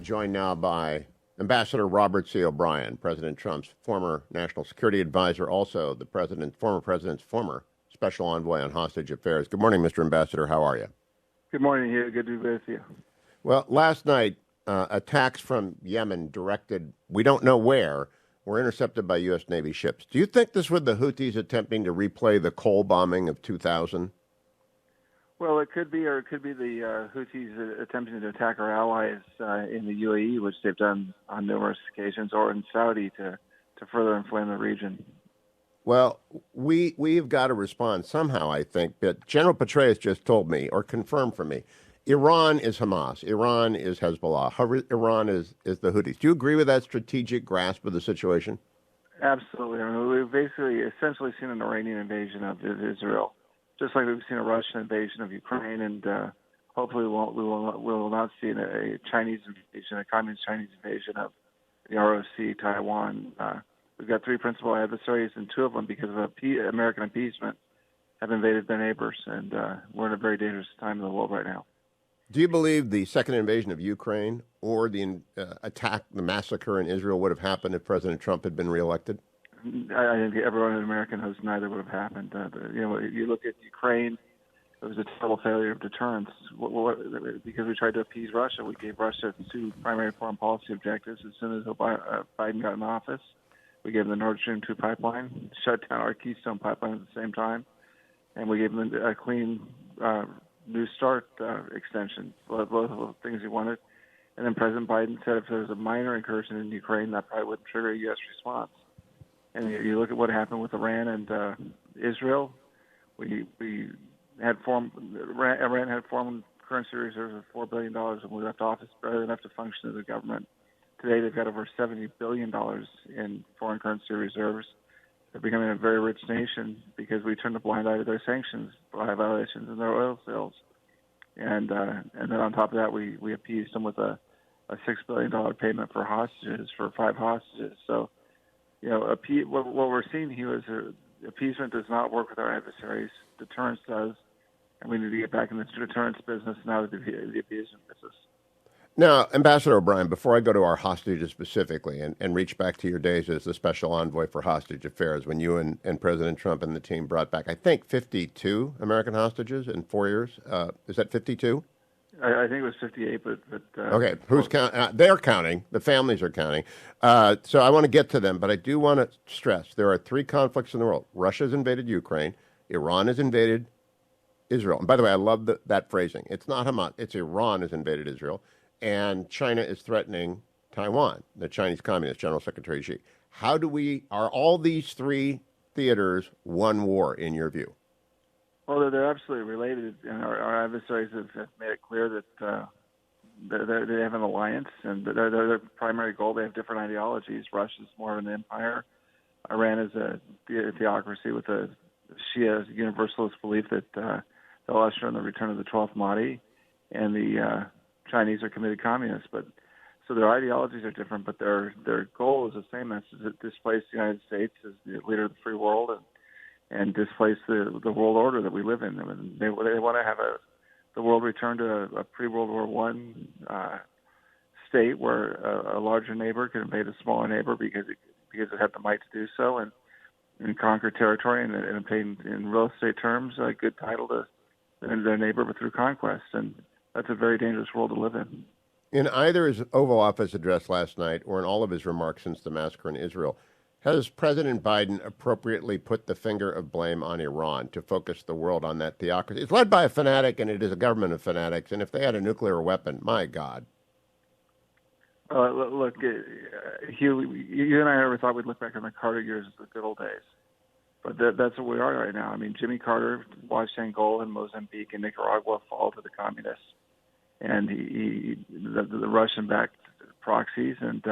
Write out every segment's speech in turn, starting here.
Joined now by Ambassador Robert C. O'Brien, President Trump's former national security advisor, also the former president's former special envoy on hostage affairs. Good morning, Mr. Ambassador. How are you? Good morning, Hugh. Good to be with you. Well, last night, attacks from Yemen directed, we don't know where, were intercepted by U.S. Navy ships. Do you think this was the Houthis attempting to replay the coal bombing of 2000? Well, it could be, or it could be the Houthis attempting to attack our allies in the UAE, which they've done on numerous occasions, or in Saudi to further inflame the region. Well, we've got to respond somehow, I think. But General Petraeus just told me, or confirmed for me, Iran is Hamas, Iran is Hezbollah, Iran is the Houthis. Do you agree with that strategic grasp of the situation? Absolutely. I mean, we've basically essentially seen an Iranian invasion of Israel, just like we've seen a Russian invasion of Ukraine, and hopefully we will not see a Chinese invasion, a communist Chinese invasion of the ROC, Taiwan. We've got three principal adversaries, and two of them, because of American appeasement, have invaded their neighbors, and we're in a very dangerous time in the world right now. Do you believe the second invasion of Ukraine or the attack, the massacre in Israel would have happened if President Trump had been reelected? I think everyone in America knows neither would have happened. You look at Ukraine, it was a total failure of deterrence. Because we tried to appease Russia, we gave Russia two primary foreign policy objectives. As soon as Biden got in office, we gave them the Nord Stream 2 pipeline, shut down our Keystone pipeline at the same time, and we gave them a clean New START extension, both of the things he wanted. And then President Biden said if there was a minor incursion in Ukraine, that probably wouldn't trigger a U.S. response. And you look at what happened with Iran and Israel. Iran had formed currency reserves of $4 billion when we left office, barely enough to function as a government. Today they've got over $70 billion in foreign currency reserves. They're becoming a very rich nation because we turned a blind eye to their sanctions violations and their oil sales. And then on top of that, we appeased them with a $6 billion payment for hostages, for 5 hostages. So, what we're seeing here is appeasement does not work with our adversaries. Deterrence does. And we need to get back in the deterrence business, not the appeasement business. Now, Ambassador O'Brien, before I go to our hostages specifically and reach back to your days as the special envoy for hostage affairs, when you and President Trump and the team brought back, I think, 52 American hostages in 4 years. Is that 52? I think it was 58, but okay, who's counting? They're counting. The families are counting. So I want to get to them, but I do want to stress there are 3 conflicts in the world. Russia's invaded Ukraine. Iran has invaded Israel. And by the way, I love that phrasing. It's not Hamas. It's Iran has invaded Israel. And China is threatening Taiwan, the Chinese Communist General Secretary Xi. Are all these 3 theaters one war in your view? Well, they're absolutely related, and our adversaries have made it clear that they have an alliance, and their primary goal, they have different ideologies. Russia's more of an empire. Iran is a theocracy with a Shia universalist belief that they'll usher in the return of the 12th Mahdi, and the Chinese are committed communists. So their ideologies are different, but their goal is the same. That's to displace the United States as the leader of the free world and displace the world order that we live in. I mean, they want to have the world return to a pre-World War I state where a larger neighbor can invade a smaller neighbor because it had the might to do so and conquer territory and obtain, in real estate terms, a good title to their neighbor, but through conquest. And that's a very dangerous world to live in. In either his Oval Office address last night or in all of his remarks since the massacre in Israel, has President Biden appropriately put the finger of blame on Iran to focus the world on that theocracy? It's led by a fanatic, and it is a government of fanatics. And if they had a nuclear weapon, my God. Look, Hugh, you and I never thought we'd look back on the Carter years as the good old days. But that's what we are right now. I mean, Jimmy Carter watched Angola and Mozambique and Nicaragua fall to the communists. And the Russian-backed proxies, and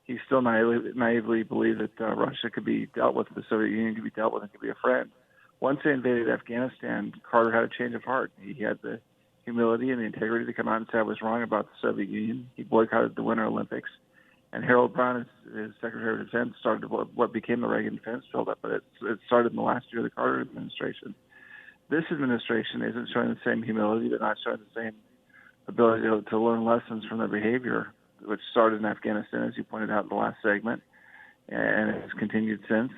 he still naively believed that Russia could be dealt with, the Soviet Union could be dealt with, and could be a friend. Once they invaded Afghanistan, Carter had a change of heart. He had the humility and the integrity to come out and say I was wrong about the Soviet Union. He boycotted the Winter Olympics. And Harold Brown, as Secretary of Defense, started what became the Reagan defense buildup, but it started in the last year of the Carter administration. This administration isn't showing the same humility. They're not showing the same ability to learn lessons from their behavior. which started in Afghanistan, as you pointed out in the last segment, and it has continued since.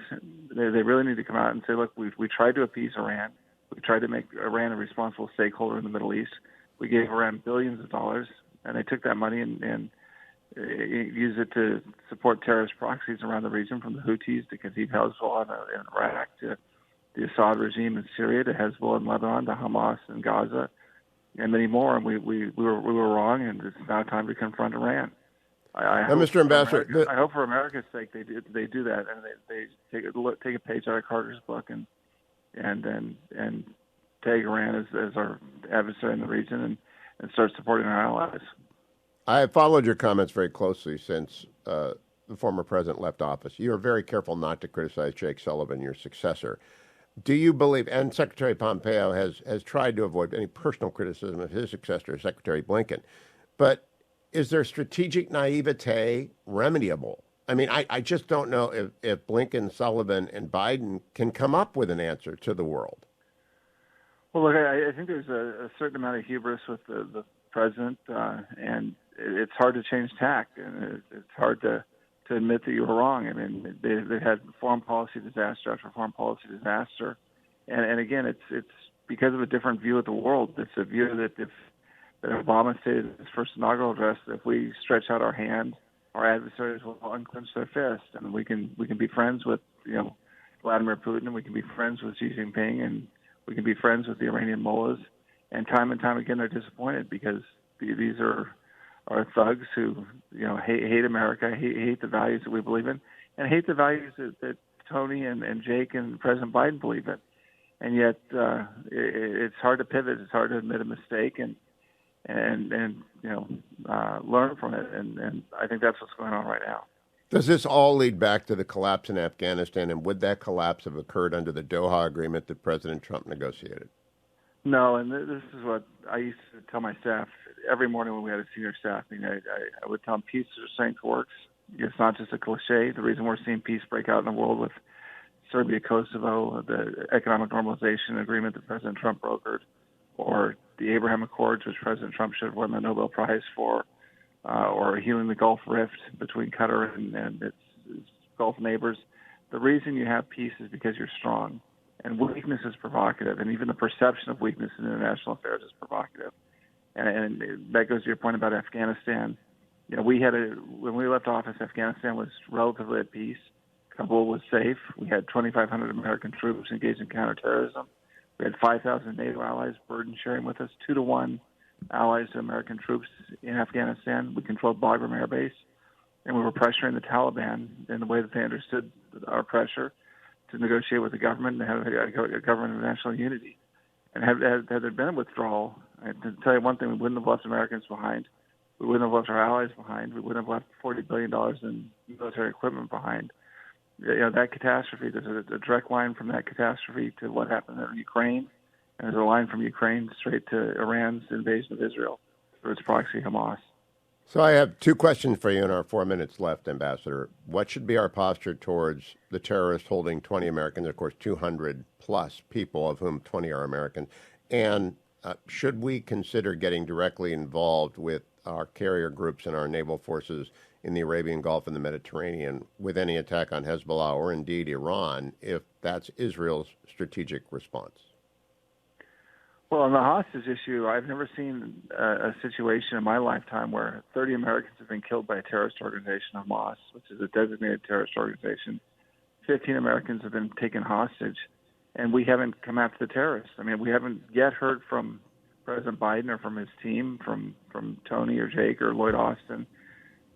They really need to come out and say, look, we tried to appease Iran. We tried to make Iran a responsible stakeholder in the Middle East. We gave Iran billions of dollars, and they took that money and used it to support terrorist proxies around the region, from the Houthis to Kataib Hezbollah in Iraq to the Assad regime in Syria to Hezbollah in Lebanon to Hamas in Gaza and many more. And we were wrong, and it's now time to confront Iran. Now, Mr. Ambassador, I hope for America's sake they do that, and they take a page out of Carter's book and tag Iran as our adversary in the region and start supporting our allies. I have followed your comments very closely since the former president left office. You are very careful not to criticize Jake Sullivan, your successor. Do you believe, and Secretary Pompeo has tried to avoid any personal criticism of his successor, Secretary Blinken, but is there strategic naivete remediable? I mean, I just don't know if Blinken, Sullivan, and Biden can come up with an answer to the world. Well, look, I think there's a certain amount of hubris with the president, and it's hard to change tack, and it's hard to admit that you were wrong. I mean, they had foreign policy disaster after foreign policy disaster, and again, it's because of a different view of the world. It's a view that Obama stated in his first inaugural address, that if we stretch out our hand, our adversaries will unclench their fist, and we can be friends with Vladimir Putin, and we can be friends with Xi Jinping, and we can be friends with the Iranian mullahs. And time again, they're disappointed because these are thugs who hate America, hate the values that we believe in, and hate the values that Tony and Jake and President Biden believe in. And yet it's hard to pivot. It's hard to admit a mistake and learn from it. And I think that's what's going on right now. Does this all lead back to the collapse in Afghanistan? And would that collapse have occurred under the Doha Agreement that President Trump negotiated? No, and this is what I used to tell my staff every morning when we had a senior staff meeting. I would tell them peace through strength works. It's not just a cliche. The reason we're seeing peace break out in the world with Serbia, Kosovo, the economic normalization agreement that President Trump brokered, or the Abraham Accords, which President Trump should have won the Nobel Prize for, or healing the Gulf rift between Qatar and its Gulf neighbors. The reason you have peace is because you're strong. And weakness is provocative, and even the perception of weakness in international affairs is provocative. And that goes to your point about Afghanistan. When we left office, Afghanistan was relatively at peace. Kabul was safe. We had 2,500 American troops engaged in counterterrorism. We had 5,000 NATO allies burden sharing with us, 2-to-1 allies to American troops in Afghanistan. We controlled Bagram Air Base, and we were pressuring the Taliban in the way that they understood our pressure to negotiate with the government and have a government of national unity. And had there been a withdrawal, to tell you one thing, we wouldn't have left Americans behind. We wouldn't have left our allies behind. We wouldn't have left $40 billion in military equipment behind. That catastrophe, there's a direct line from that catastrophe to what happened in Ukraine, and there's a line from Ukraine straight to Iran's invasion of Israel through its proxy Hamas. So I have two questions for you in our 4 minutes left, Ambassador. What should be our posture towards the terrorists holding 20 Americans, of course, 200 plus people, of whom 20 are Americans? And should we consider getting directly involved with our carrier groups and our naval forces in the Arabian Gulf and the Mediterranean with any attack on Hezbollah or indeed Iran, if that's Israel's strategic response? Well, on the hostage issue, I've never seen a situation in my lifetime where 30 Americans have been killed by a terrorist organization, Hamas, which is a designated terrorist organization. 15 Americans have been taken hostage, and we haven't come after the terrorists. I mean, we haven't yet heard from President Biden or from his team, from Tony or Jake or Lloyd Austin,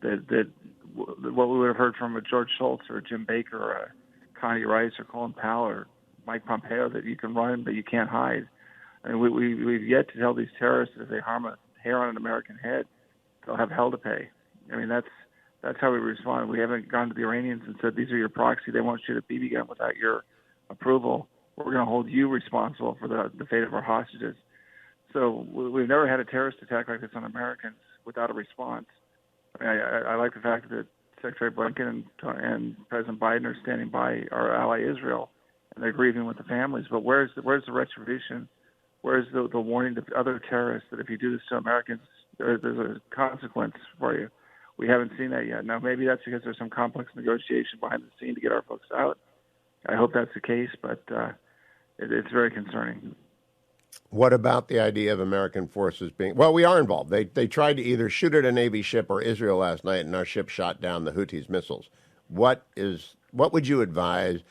that what we would have heard from a George Shultz or a Jim Baker or a Connie Rice or Colin Powell or Mike Pompeo, that you can run but you can't hide. I mean, we've yet to tell these terrorists that if they harm a hair on an American head, they'll have hell to pay. I mean, that's how we respond. We haven't gone to the Iranians and said, these are your proxy. They won't shoot a BB gun without your approval. We're going to hold you responsible for the fate of our hostages. So we've never had a terrorist attack like this on Americans without a response. I mean, I like the fact that Secretary Blinken and President Biden are standing by our ally Israel, and they're grieving with the families. But where's the retribution? Where's the warning to other terrorists that if you do this to Americans, there's a consequence for you? we haven't seen that yet. Now, maybe that's because there's some complex negotiation behind the scene to get our folks out. I hope that's the case, but it's very concerning. What about the idea of American forces being? Well, we are involved. They tried to either shoot at a Navy ship or Israel last night, and our ship shot down the Houthis' missiles. What would you advise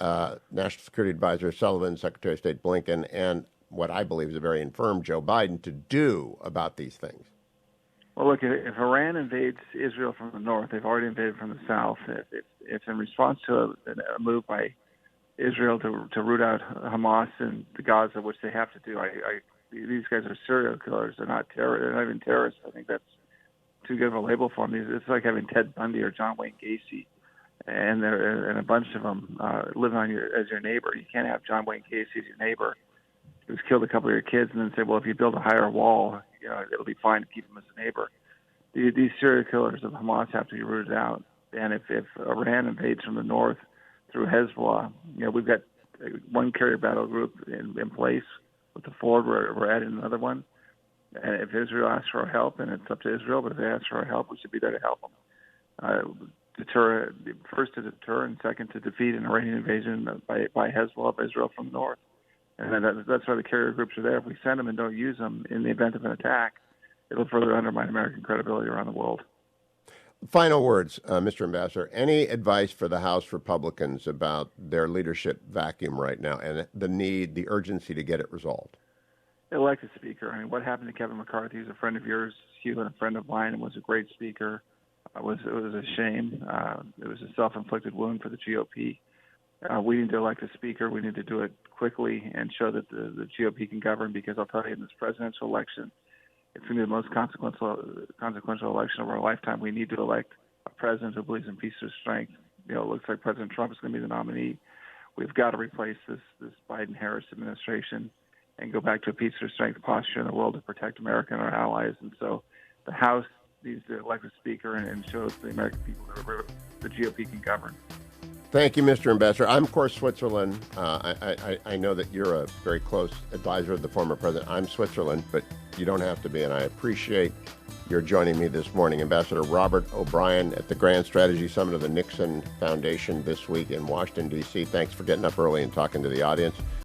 National Security Advisor Sullivan, Secretary of State Blinken, and what I believe is a very infirm Joe Biden to do about these things? Well, look, if Iran invades Israel from the north, they've already invaded from the south. If in response to a move by Israel to root out Hamas and the Gaza, which they have to do, these guys are serial killers. They're not They're not even terrorists. I think that's too good of a label for them. It's like having Ted Bundy or John Wayne Gacy, and a bunch of them living as your neighbor. You can't have John Wayne Gacy as your neighbor who's killed a couple of your kids, and then say, well, if you build a higher wall, it'll be fine to keep him as a neighbor. These serial killers of Hamas have to be rooted out. And if Iran invades from the north through Hezbollah, we've got one carrier battle group in place with the Ford. We're adding another one. And if Israel asks for our help, and it's up to Israel, but if they ask for our help, we should be there to help them. First to deter, and second to defeat an Iranian invasion by Hezbollah of Israel from the north. And then that's why the carrier groups are there. If we send them and don't use them in the event of an attack, it'll further undermine American credibility around the world. Final words, Mr. Ambassador. Any advice for the House Republicans about their leadership vacuum right now and the urgency to get it resolved? Elect a speaker. I mean, what happened to Kevin McCarthy? He's a friend of yours, Hugh, and a friend of mine, and was a great speaker. It was a shame. It was a self-inflicted wound for the GOP. We need to elect a speaker. We need to do it quickly and show that the GOP can govern, because I'll tell you, in this presidential election, it's going to be the most consequential election of our lifetime. We need to elect a president who believes in peace through strength. It looks like President Trump is going to be the nominee. We've got to replace this Biden-Harris administration and go back to a peace through strength posture in the world to protect America and our allies. And so the House needs to elect a speaker and show the American people that the GOP can govern. Thank you, Mr. Ambassador. I'm, of course, Switzerland. I know that you're a very close advisor of the former president. I'm Switzerland, but you don't have to be, and I appreciate your joining me this morning. Ambassador Robert O'Brien at the Grand Strategy Summit of the Nixon Foundation this week in Washington, D.C. Thanks for getting up early and talking to the audience.